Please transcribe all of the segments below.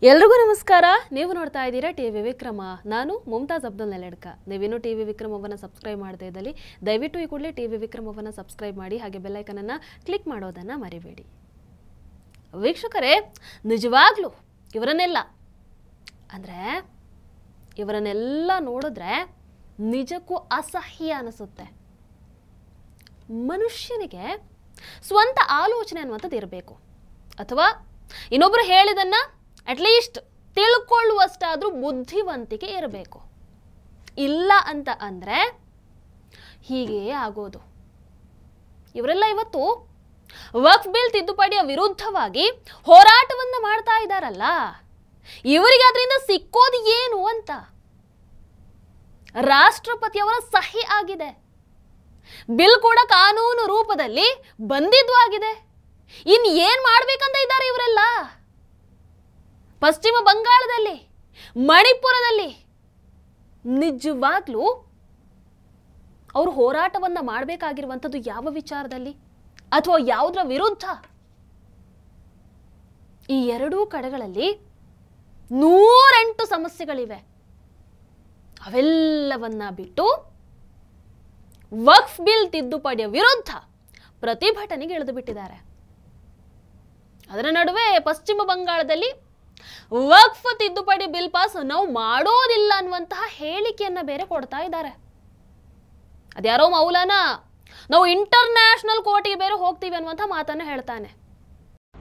ಎಲ್ರಿಗೂ ನಮಸ್ಕಾರ. ನೀವು ನೋಡ್ತಾ ಇದ್ದೀರಾ ಟಿವಿ ವಿಕ್ರಮ. ನಾನು ಮುಮ್ತಾಜ್ ಅಬ್ದುಲ್ ನೆಲಡ್ಕ. ನೀವಿನ್ನೂ ಟಿವಿ ವಿಕ್ರಮವನ್ನು ಸಬ್ಸ್ಕ್ರೈಬ್ ಮಾಡದೇ ಇದ್ದಲ್ಲಿ ದಯವಿಟ್ಟು ಈ ಕೂಡಲೇ ಟಿವಿ ವಿಕ್ರಮವನ್ನು ಸಬ್ಸ್ಕ್ರೈಬ್ ಮಾಡಿ, ಹಾಗೆ ಬೆಲ್ ಐಕನ್ ಅನ್ನು ಕ್ಲಿಕ್ ಮಾಡೋದನ್ನು ಮರಿಬೇಡಿ. ವೀಕ್ಷಕರೇ, ನಿಜವಾಗ್ಲೂ ಇವರನ್ನೆಲ್ಲ ನೋಡಿದ್ರೆ ನಿಜಕ್ಕೂ ಅಸಹ್ಯ ಅನಿಸುತ್ತೆ. ಮನುಷ್ಯನಿಗೆ ಸ್ವಂತ ಆಲೋಚನೆ ಅನ್ನುವಂಥದ್ದು ಇರಬೇಕು, ಅಥವಾ ಇನ್ನೊಬ್ಬರು ಹೇಳಿದನ್ನ ಅಟ್ಲೀಸ್ಟ್ ತಿಳ್ಕೊಳ್ಳುವಷ್ಟಾದ್ರೂ ಬುದ್ಧಿವಂತಿಕೆ ಇರಬೇಕು. ಇಲ್ಲ ಅಂತ ಅಂದ್ರೆ ಹೀಗೆ ಆಗೋದು. ಇವರೆಲ್ಲ ಇವತ್ತು ವಕ್ಫ್ ಬಿಲ್ ತಿದ್ದುಪಡಿಯ ವಿರುದ್ಧವಾಗಿ ಹೋರಾಟವನ್ನ ಮಾಡ್ತಾ ಇದ್ದಾರಲ್ಲ, ಇವರಿಗೆ ಅದರಿಂದ ಸಿಕ್ಕೋದು ಏನು ಅಂತ. ರಾಷ್ಟ್ರಪತಿಯವರ ಸಹಿ ಆಗಿದೆ, ಬಿಲ್ ಕೂಡ ಕಾನೂನು ರೂಪದಲ್ಲಿ ಬಂದಿದ್ದು ಆಗಿದೆ. ಇನ್ ಏನ್ ಮಾಡ್ಬೇಕಂತ ಇದ್ದಾರೆ ಇವರೆಲ್ಲ? ಪಶ್ಚಿಮ ಬಂಗಾಳದಲ್ಲಿ, ಮಣಿಪುರದಲ್ಲಿ ನಿಜವಾಗ್ಲೂ ಅವರು ಹೋರಾಟವನ್ನ ಮಾಡಬೇಕಾಗಿರುವಂಥದ್ದು ಯಾವ ವಿಚಾರದಲ್ಲಿ ಅಥವಾ ಯಾವುದರ ವಿರುದ್ಧ? ಈ ಎರಡೂ ಕಡೆಗಳಲ್ಲಿ 108 ಸಮಸ್ಯೆಗಳಿವೆ. ಅವೆಲ್ಲವನ್ನ ಬಿಟ್ಟು ವಕ್ಫ್ ಬಿಲ್ ತಿದ್ದುಪಡಿಯ ವಿರುದ್ಧ ಪ್ರತಿಭಟನೆಗೆ ಇಳಿದು ಬಿಟ್ಟಿದ್ದಾರೆ. ಅದರ ನಡುವೆ ಪಶ್ಚಿಮ ಬಂಗಾಳದಲ್ಲಿ ವಕ್ಫ್ ತಿದ್ದುಪಡಿ ಬಿಲ್ ಪಾಸ್ ನಾವು ಮಾಡೋದಿಲ್ಲ ಅನ್ನುವಂತಹ ಹೇಳಿಕೆಯನ್ನ ಬೇರೆ ಕೊಡ್ತಾ ಇದ್ದಾರೆ. ಅದ್ಯಾರೋ ಮೌಲಾನಾ ನಾವು ಇಂಟರ್ನ್ಯಾಷನಲ್ ಕೋರ್ಟಿಗೆ ಬೇರೆ ಹೋಗ್ತೀವಿ ಅನ್ನುವಂತ ಮಾತನ್ನ ಹೇಳ್ತಾನೆ.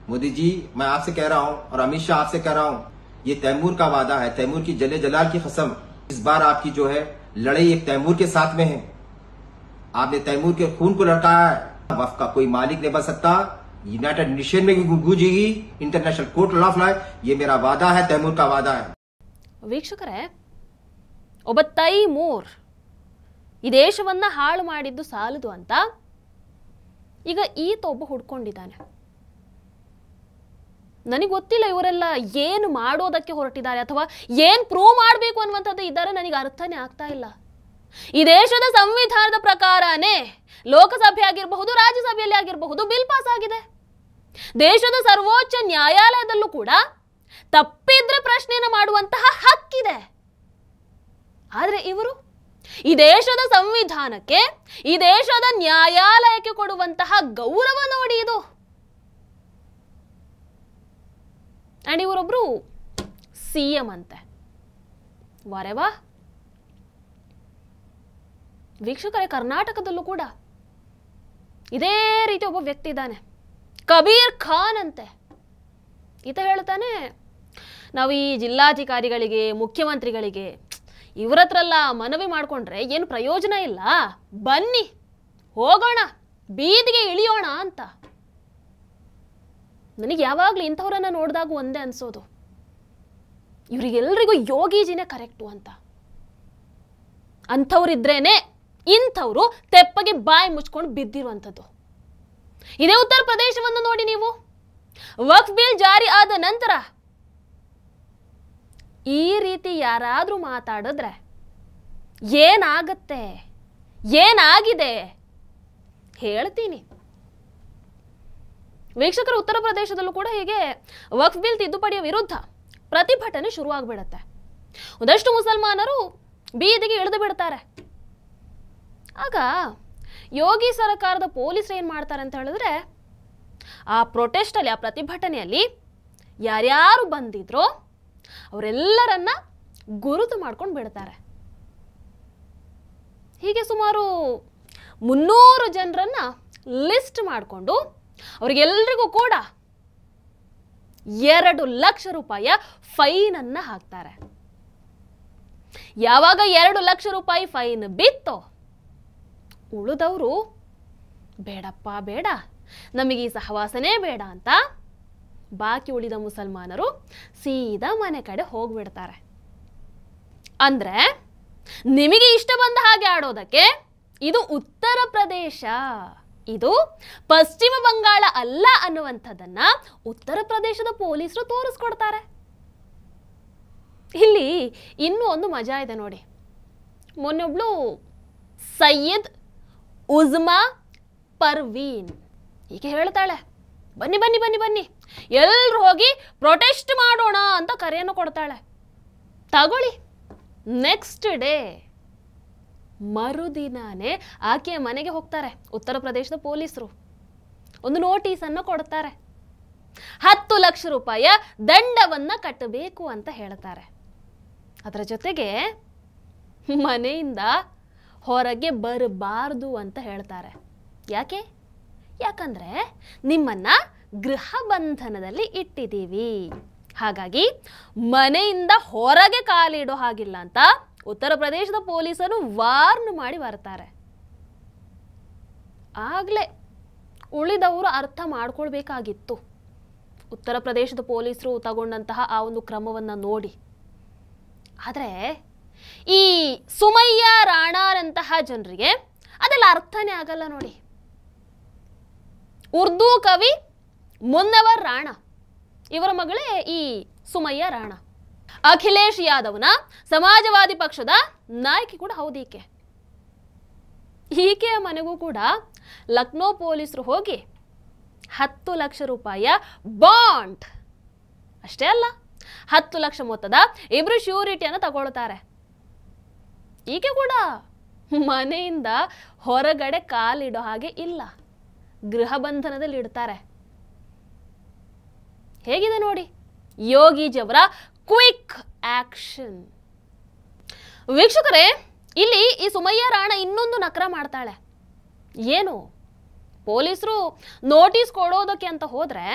मोदी जी, मैं आपसे कह रहा हूं और अमित शाह आपसे कह रहा हूं, ये तैमूर का वादा है, तैमूर की जले जलाल की कसम। इस बार आपकी जो है लड़ाई एक तैमूर के साथ में है। आपने तैमूर के खून को लड़काया है। वक्फ का कोई मालिक नहीं बन सकता। यूनाइटेड नेशन में भी गूंजेगी, इंटरनेशनल कोर्ट ऑफ लॉ। ये मेरा वादा है, तैमूर का वादा है. ವೀಕ್ಷಕರೇ, ಒಬ್ಬ ತೈಮೂರ್ ಈ ದೇಶವನ್ನ ಹಾಳು ಮಾಡಿದ್ದು ಸಾಲದು ಅಂತ ಈಗ ಈತ ಒಬ್ಬ ಹುಡ್ಕೊಂಡಿದ್ದಾನೆ. ನನಗೆ ಗೊತ್ತಿಲ್ಲ ಇವರೆಲ್ಲ ಏನು ಮಾಡೋದಕ್ಕೆ ಹೊರಟಿದ್ದಾರೆ ಅಥವಾ ಏನ್ ಪ್ರೂವ್ ಮಾಡಬೇಕು ಅನ್ನುವಂಥದ್ದು ಇದ್ದಾರೆ, ನನಗೆ ಅರ್ಥನೇ ಆಗ್ತಾ ಇಲ್ಲ. ಈ ದೇಶದ ಸಂವಿಧಾನದ ಪ್ರಕಾರನೇ ಲೋಕಸಭೆ ಆಗಿರಬಹುದು, ರಾಜ್ಯಸಭೆಯಲ್ಲಿ ಆಗಿರಬಹುದು ಬಿಲ್ ಪಾಸ್ ಆಗಿದೆ. ದೇಶದ ಸರ್ವೋಚ್ಚ ನ್ಯಾಯಾಲಯದಲ್ಲೂ ಕೂಡ ತಪ್ಪಿದ್ರೆ ಪ್ರಶ್ನೆಯನ್ನು ಮಾಡುವಂತಹ ಹಕ್ಕಿದೆ. ಆದ್ರೆ ಇವರು ಈ ದೇಶದ ಸಂವಿಧಾನಕ್ಕೆ, ಈ ದೇಶದ ನ್ಯಾಯಾಲಯಕ್ಕೆ ಕೊಡುವಂತಹ ಗೌರವ ನೋಡಿ ಇದು. ಅಂಡ್ ಇವರೊಬ್ರು ಸಿಎಂ ಅಂತೆ. ವಾರೆವಾ. ವೀಕ್ಷಕರೇ, ಕರ್ನಾಟಕದಲ್ಲೂ ಕೂಡ ಇದೇ ರೀತಿ ಒಬ್ಬ ವ್ಯಕ್ತಿ ಇದ್ದಾನೆ, ಕಬೀರ್ ಖಾನ್ ಅಂತೆ. ಈತ ಹೇಳ್ತಾನೆ, ನಾವು ಈ ಜಿಲ್ಲಾಧಿಕಾರಿಗಳಿಗೆ, ಮುಖ್ಯಮಂತ್ರಿಗಳಿಗೆ ಇವರ ಹತ್ರ ಎಲ್ಲ ಮನವಿ ಮಾಡಿಕೊಂಡ್ರೆ ಏನು ಪ್ರಯೋಜನ ಇಲ್ಲ, ಬನ್ನಿ ಹೋಗೋಣ, ಬೀದಿಗೆ ಇಳಿಯೋಣ ಅಂತ. ನನಗೆ ಯಾವಾಗಲೂ ಇಂಥವ್ರನ್ನ ನೋಡಿದಾಗ ಒಂದೇ ಅನ್ಸೋದು, ಇವರಿಗೆಲ್ಲರಿಗೂ ಯೋಗೀಜಿನೇ ಕರೆಕ್ಟು ಅಂತ. ಅಂಥವ್ರಿದ್ರೇನೆ ಇಂಥವ್ರು ತೆಪ್ಪಗೆ ಬಾಯಿ ಮುಚ್ಕೊಂಡು ಬಿದ್ದಿರುವಂಥದ್ದು. ಇದೇ ಉತ್ತರ ಪ್ರದೇಶವನ್ನು ನೋಡಿ ನೀವು. ವಕ್ಫ್ ಬಿಲ್ ಜಾರಿ ಆದ ನಂತರ ಈ ರೀತಿ ಯಾರಾದ್ರೂ ಮಾತಾಡಿದ್ರೆ ಏನಾಗತ್ತೆ, ಏನಾಗಿದೆ ಹೇಳ್ತೀನಿ. ವೀಕ್ಷಕರು, ಉತ್ತರ ಪ್ರದೇಶದಲ್ಲೂ ಕೂಡ ಹೀಗೆ ವಕ್ಫ್ ಬಿಲ್ ತಿದ್ದುಪಡಿಯ ವಿರುದ್ಧ ಪ್ರತಿಭಟನೆ ಶುರುವಾಗ್ಬಿಡತ್ತೆ. ಒಂದಷ್ಟು ಮುಸಲ್ಮಾನರು ಬೀದಿಗೆ ಇಳಿದು ಬಿಡ್ತಾರೆ. ಆಗ ಯೋಗಿ ಸರ್ಕಾರದ ಪೊಲೀಸರು ಏನ್ ಮಾಡ್ತಾರೆ ಅಂತ ಹೇಳಿದ್ರೆ, ಆ ಪ್ರೊಟೆಸ್ಟ್ ಅಲ್ಲಿ, ಆ ಪ್ರತಿಭಟನೆಯಲ್ಲಿ ಯಾರ್ಯಾರು ಬಂದಿದ್ರೋ ಅವರೆಲ್ಲರನ್ನ ಗುರುತು ಮಾಡ್ಕೊಂಡು ಬಿಡ್ತಾರೆ. ಹೀಗೆ ಸುಮಾರು 300 ಜನರನ್ನ ಲಿಸ್ಟ್ ಮಾಡಿಕೊಂಡು ಅವರಿಗೆಲ್ಲರಿಗೂ ಕೂಡ 2 ಲಕ್ಷ ರೂಪಾಯಿಯ ಫೈನ್ ಅನ್ನ ಹಾಕ್ತಾರೆ. ಯಾವಾಗ 2 ಲಕ್ಷ ರೂಪಾಯಿ ಫೈನ್ ಬಿತ್ತೋ, ಉಳಿದವರು ಬೇಡಪ್ಪ ಬೇಡ, ನಮಗೆ ಈ ಸಹವಾಸನೇ ಬೇಡ ಅಂತ ಬಾಕಿ ಉಳಿದ ಮುಸಲ್ಮಾನರು ಸೀದಾ ಮನೆ ಕಡೆ ಹೋಗ್ಬಿಡ್ತಾರೆ. ಅಂದ್ರೆ ನಿಮಗೆ ಇಷ್ಟ ಬಂದ ಹಾಗೆ ಆಡೋದಕ್ಕೆ ಇದು ಉತ್ತರ ಪ್ರದೇಶ, ಇದು ಪಶ್ಚಿಮ ಬಂಗಾಳ ಅಲ್ಲ ಅನ್ನುವಂಥದ್ದನ್ನ ಉತ್ತರ ಪ್ರದೇಶದ ಪೊಲೀಸರು ತೋರಿಸ್ಕೊಡ್ತಾರೆ. ಇಲ್ಲಿ ಇನ್ನೂ ಒಂದು ಮಜಾ ಇದೆ ನೋಡಿ. ಮೊನ್ನೊಬ್ಳು ಸಯ್ಯದ್ ಉಜ್ಮಾ ಪರ್ವೀನ್ ಹೀಗೆ ಹೇಳ್ತಾಳೆ, ಬನ್ನಿ ಬನ್ನಿ ಬನ್ನಿ ಬನ್ನಿ ಎಲ್ಲರೂ ಹೋಗಿ ಪ್ರೊಟೆಸ್ಟ್ ಮಾಡೋಣ ಅಂತ ಕೊಡ್ತಾಳೆ. ತಗೊಳ್ಳಿ. ನೆಕ್ಸ್ಟ್ ಡೇ ಮರುದಿನಾನೇ ಆಕೆಯ ಮನೆಗೆ ಹೋಗ್ತಾರೆ ಉತ್ತರ ಪ್ರದೇಶದ ಪೊಲೀಸರು. ಒಂದು ನೋಟಿಸನ್ನು ಕೊಡ್ತಾರೆ. 10 ಲಕ್ಷ ರೂಪಾಯಿಯ ದಂಡವನ್ನ ಕಟ್ಟಬೇಕು ಅಂತ ಹೇಳ್ತಾರೆ. ಅದರ ಜೊತೆಗೆ ಮನೆಯಿಂದ ಹೊರಗೆ ಬರಬಾರ್ದು ಅಂತ ಹೇಳ್ತಾರೆ. ಯಾಕಂದ್ರೆ ನಿಮ್ಮನ್ನ ಗೃಹ ಬಂಧನದಲ್ಲಿ ಇಟ್ಟಿದ್ದೀವಿ, ಹಾಗಾಗಿ ಮನೆಯಿಂದ ಹೊರಗೆ ಕಾಲಿಡೋ ಹಾಗಿಲ್ಲ ಅಂತ ಉತ್ತರ ಪ್ರದೇಶದ ಪೊಲೀಸರು ವಾರ್ನ್ ಮಾಡಿ ಬರ್ತಾರೆ. ಆಗ್ಲೇ ಉಳಿದವರು ಅರ್ಥ ಮಾಡ್ಕೊಳ್ಬೇಕಾಗಿತ್ತು ಉತ್ತರ ಪ್ರದೇಶದ ಪೊಲೀಸರು ತಗೊಂಡಂತಹ ಆ ಒಂದು ಕ್ರಮವನ್ನ ನೋಡಿ. ಆದರೆ ಈ ಸುಮಯ್ಯ ರಾಣಾರಂತಹ ಜನರಿಗೆ ಅದೆಲ್ಲ ಅರ್ಥನೇ ಆಗಲ್ಲ ನೋಡಿ. ಉರ್ದು ಕವಿ ಮುನ್ನವರ್ ರಾಣಾ ಇವರ ಮಗಳೇ ಈ ಸುಮಯ್ಯ ರಾಣಾ. ಅಖಿಲೇಶ್ ಯಾದವ್ನ ಸಮಾಜವಾದಿ ಪಕ್ಷದ ನಾಯಕಿ ಕೂಡ ಹೌದು ಈಕೆ. ಈಕೆಯ ಮನೆಗೂ ಕೂಡ ಲಕ್ನೋ ಪೊಲೀಸರು ಹೋಗಿ 10 ಲಕ್ಷ ರೂಪಾಯಿಯ ಬಾಂಡ್ ಅಷ್ಟೇ ಅಲ್ಲ 10 ಲಕ್ಷ ಮೊತ್ತದ ಇಬ್ರು ಶ್ಯೂರಿಟಿಯನ್ನು ತಗೊಳ್ತಾರೆ. ಈಕೆ ಕೂಡ ಮನೆಯಿಂದ ಹೊರಗಡೆ ಕಾಲಿಡೋ ಹಾಗೆ ಇಲ್ಲ, ಗೃಹ ಬಂಧನದಲ್ಲಿ ಇಡ್ತಾರೆ. ಹೇಗಿದೆ ನೋಡಿ ಯೋಗಿಜಿಯವರ ಕ್ವಿಕ್ ಆಕ್ಷನ್. ವೀಕ್ಷಕರೇ, ಇಲ್ಲಿ ಈ ಸುಮಯ್ಯ ರಾಣಾ ಇನ್ನೊಂದು ನಕರ ಮಾಡ್ತಾಳೆ. ಏನು, ಪೊಲೀಸರು ನೋಟಿಸ್ ಕೊಡೋದಕ್ಕೆ ಅಂತ ಹೋದ್ರೆ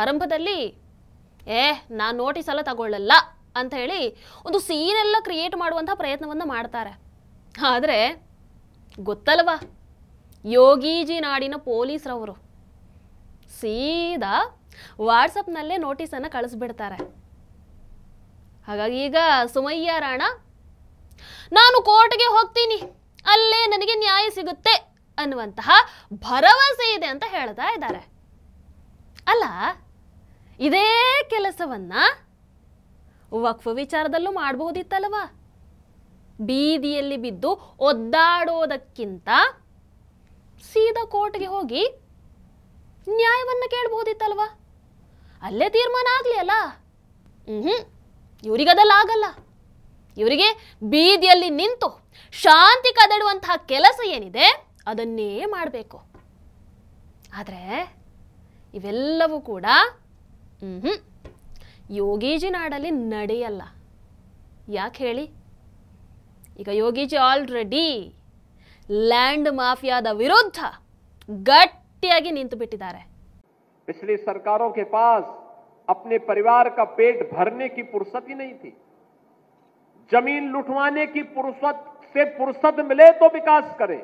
ಆರಂಭದಲ್ಲಿ ನಾನು ನೋಟಿಸ್ ಎಲ್ಲ ತಗೊಳ್ಳಲ್ಲ ಅಂತ ಹೇಳಿ ಒಂದು ಸೀನ್ ಎಲ್ಲ ಕ್ರಿಯೇಟ್ ಮಾಡುವಂತಹ ಪ್ರಯತ್ನವನ್ನ ಮಾಡ್ತಾರೆ. ಆದರೆ ಗೊತ್ತಲ್ವಾ, ಯೋಗೀಜಿ ನಾಡಿನ ಪೊಲೀಸರವರು ಸೀದಾ ವಾಟ್ಸಪ್ನಲ್ಲೇ ನೋಟಿಸನ್ನು ಕಳಿಸ್ಬಿಡ್ತಾರೆ. ಹಾಗಾಗಿ ಈಗ ಸುಮಯ್ಯ ರಾಣಾ ನಾನು ಕೋರ್ಟ್ಗೆ ಹೋಗ್ತೀನಿ, ಅಲ್ಲೇ ನನಗೆ ನ್ಯಾಯ ಸಿಗುತ್ತೆ ಅನ್ನುವಂತಹ ಭರವಸೆ ಇದೆ ಅಂತ ಹೇಳ್ತಾ ಇದ್ದಾರೆ. ಅಲ್ಲ, ಇದೇ ಕೆಲಸವನ್ನ ವಕ್ಫ್ ವಿಚಾರದಲ್ಲೂ ಮಾಡಬಹುದಿತ್ತಲ್ವಾ? ಬೀದಿಯಲ್ಲಿ ಬಿದ್ದು ಒದ್ದಾಡೋದಕ್ಕಿಂತ ಸೀದಾ ಕೋರ್ಟ್ಗೆ ಹೋಗಿ ನ್ಯಾಯವನ್ನ ಕೇಳಬಹುದಿತ್ತಲ್ವಾ? ಅಲ್ಲೇ ತೀರ್ಮಾನ ಆಗ್ಲಿ ಅಲ್ಲ. ಇವರಿಗದೆಲ್ಲ ಆಗಲ್ಲ. ಇವರಿಗೆ ಬೀದಿಯಲ್ಲಿ ನಿಂತು ಶಾಂತಿ ಕದಡುವಂತಹ ಕೆಲಸ ಏನಿದೆ ಅದನ್ನೇ ಮಾಡಬೇಕು. ಆದರೆ ಇವೆಲ್ಲವೂ ಕೂಡ ಯೋಗೀಜಿ ನಾಡಲ್ಲಿ ನಡೆಯಲ್ಲ. ಯಾಕೆ ಹೇಳಿ? ಈಗ ಯೋಗೀಜಿ ಆಲ್ರೆಡಿ ಲ್ಯಾಂಡ್ ಮಾಫಿಯಾದ ವಿರುದ್ಧ ಗಟ್ಟಿಯಾಗಿ ನಿಂತು ಬಿಟ್ಟಿದ್ದಾರೆ. पिछली सरकारों के पास अपने परिवार का पेट भरने की फुर्सत ही नहीं थी. जमीन लुटवाने की फुर्सत मिले तो विकास करे.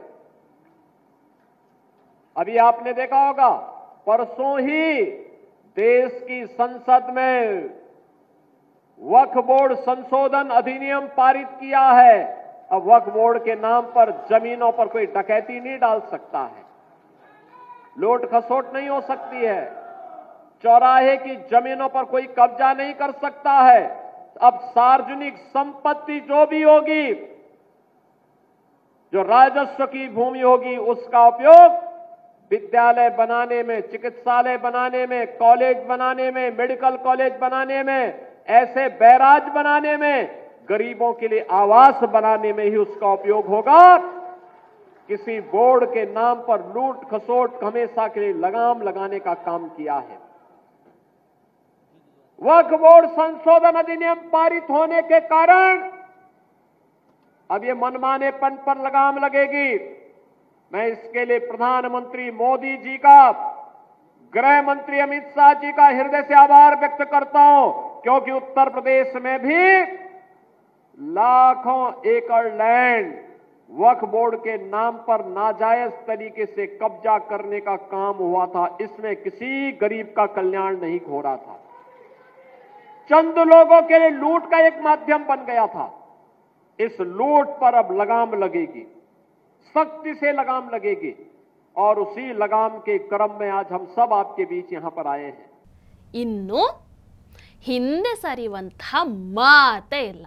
अभी आपने देखा होगा, परसों ही देश की संसद में वक्फ बोर्ड संशोधन अधिनियम पारित किया है. अब वक्फ बोर्ड के नाम पर जमीनों पर कोई डकैती नहीं डाल सकता है, लूट खसोट नहीं हो सकती है, चौराहे की जमीनों पर कोई कब्जा नहीं कर सकता है. अब सार्वजनिक संपत्ति जो भी होगी, जो राजस्व की भूमि होगी, उसका उपयोग विद्यालय बनाने में, चिकित्सालय बनाने में, कॉलेज बनाने में, मेडिकल कॉलेज बनाने में, ऐसे बैराज बनाने में, गरीबों के लिए आवास बनाने में ही उसका उपयोग होगा. किसी बोर्ड के नाम पर लूट खसोट हमेशा के लिए लगाम लगाने का काम किया है. वक्फ बोर्ड संशोधन अधिनियम पारित होने के कारण अब ये मनमानेपन पर लगाम लगेगी. मैं इसके लिए प्रधानमंत्री मोदी जी का, गृह मंत्री अमित शाह जी का हृदय से आभार व्यक्त करता हूं, क्योंकि उत्तर प्रदेश में भी लाखों एकड़ लैंड वक्फ बोर्ड के नाम पर नाजायज तरीके से कब्जा करने का काम हुआ था. इसमें किसी गरीब का कल्याण नहीं हो रहा था, चंद लोगों के लिए लूट का एक माध्यम बन गया था. इस लूट पर अब लगाम लगेगी, सख्ती से लगाम लगेगी, और उसी लगाम के क्रम में आज हम सब आपके बीच यहां पर आए हैं. ಇನ್ನು ಹಿಂದೆ ಸರಿಯುವಂತಹ ಮಾತೇ ಇಲ್ಲ.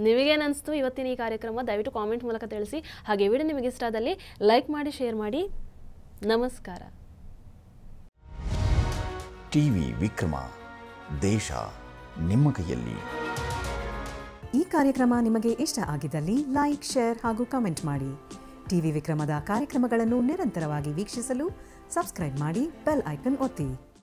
ನಿಮಗೇನಿಸ್ತು ಇವತ್ತಿನ ಈ ಕಾರ್ಯಕ್ರಮ? ದಯವಿಟ್ಟು ಕಾಮೆಂಟ್ ಮೂಲಕ ತಿಳಿಸಿ. ಹಾಗೆ ವಿಡಿಯೋ ನಿಮಗೆ ಇಷ್ಟ ಆದಲ್ಲಿ ಲೈಕ್ ಮಾಡಿ, ಶೇರ್ ಮಾಡಿ. ನಮಸ್ಕಾರ. ಟಿವಿ ವಿಕ್ರಮ ದೇಶ ನಿಮ್ಮ ಕೈಯಲ್ಲಿ. ಈ ಕಾರ್ಯಕ್ರಮ ನಿಮಗೆ ಇಷ್ಟ ಆಗಿದ್ದಲ್ಲಿ ಲೈಕ್, ಶೇರ್ ಹಾಗೂ ಕಮೆಂಟ್ ಮಾಡಿ. ಟಿವಿ ವಿಕ್ರಮದ ಕಾರ್ಯಕ್ರಮಗಳನ್ನು ನಿರಂತರವಾಗಿ ವೀಕ್ಷಿಸಲು ಸಬ್ಸ್ಕ್ರೈಬ್ ಮಾಡಿ, ಬೆಲ್ ಐಕನ್ ಒತ್ತಿ.